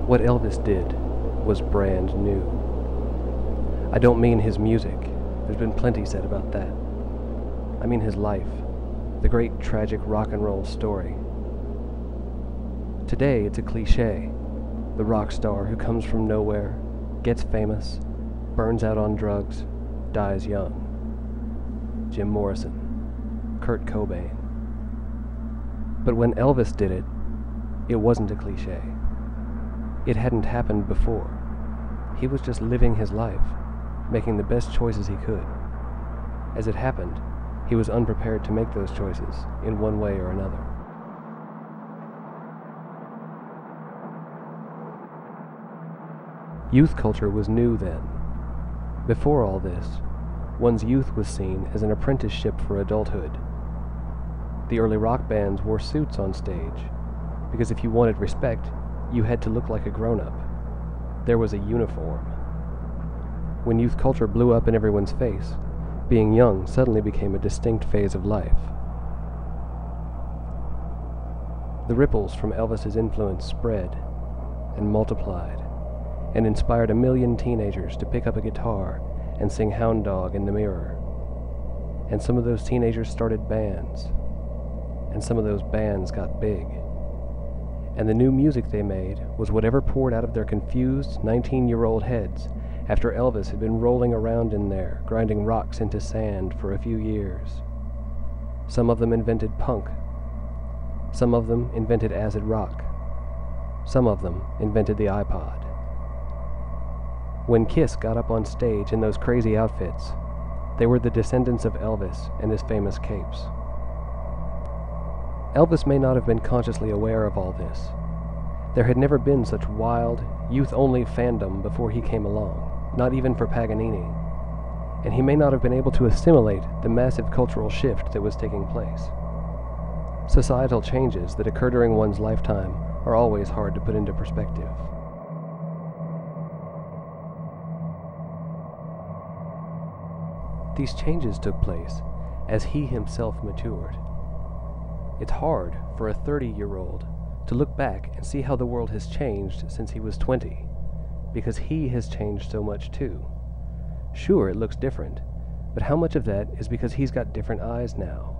What Elvis did was brand new. I don't mean his music. There's been plenty said about that. I mean his life, the great tragic rock and roll story. Today it's a cliché. The rock star who comes from nowhere, gets famous, burns out on drugs, dies young. Jim Morrison, Kurt Cobain. But when Elvis did it, it wasn't a cliché. It hadn't happened before. He was just living his life, making the best choices he could. As it happened, he was unprepared to make those choices in one way or another. Youth culture was new then. Before all this, one's youth was seen as an apprenticeship for adulthood. The early rock bands wore suits on stage, because if you wanted respect, you had to look like a grown-up. There was a uniform. When youth culture blew up in everyone's face, being young suddenly became a distinct phase of life. The ripples from Elvis's influence spread and multiplied, and inspired a million teenagers to pick up a guitar and sing Hound Dog in the mirror. And some of those teenagers started bands, and some of those bands got big. And the new music they made was whatever poured out of their confused 19-year-old heads after Elvis had been rolling around in there, grinding rocks into sand for a few years. Some of them invented punk. Some of them invented acid rock. Some of them invented the iPod. When Kiss got up on stage in those crazy outfits, they were the descendants of Elvis and his famous capes. Elvis may not have been consciously aware of all this. There had never been such wild, youth-only fandom before he came along, not even for Paganini, and he may not have been able to assimilate the massive cultural shift that was taking place. Societal changes that occur during one's lifetime are always hard to put into perspective. These changes took place as he himself matured. It's hard for a 30-year-old to look back and see how the world has changed since he was 20, because he has changed so much too. Sure, it looks different, but how much of that is because he's got different eyes now?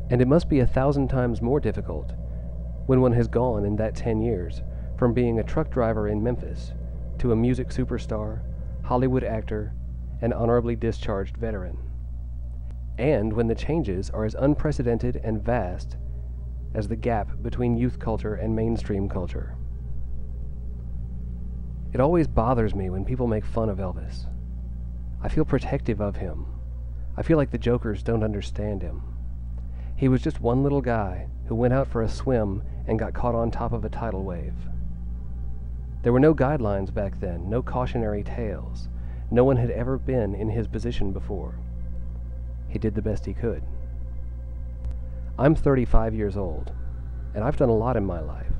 And it must be 1,000 times more difficult when one has gone in that 10 years from being a truck driver in Memphis to a music superstar, Hollywood actor, and honorably discharged veteran. And when the changes are as unprecedented and vast as the gap between youth culture and mainstream culture. It always bothers me when people make fun of Elvis. I feel protective of him. I feel like the jokers don't understand him. He was just one little guy who went out for a swim and got caught on top of a tidal wave. There were no guidelines back then, no cautionary tales. No one had ever been in his position before. He did the best he could. I'm 35 years old, and I've done a lot in my life.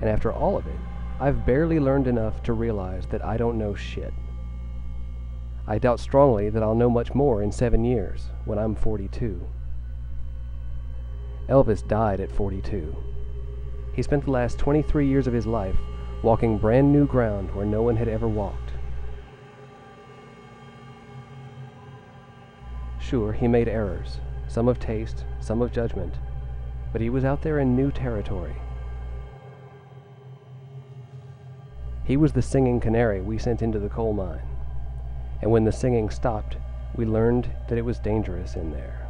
And after all of it, I've barely learned enough to realize that I don't know shit. I doubt strongly that I'll know much more in 7 years, when I'm 42. Elvis died at 42. He spent the last 23 years of his life walking brand new ground where no one had ever walked. Sure, he made errors, some of taste, some of judgment, but he was out there in new territory. He was the singing canary we sent into the coal mine, and when the singing stopped, we learned that it was dangerous in there.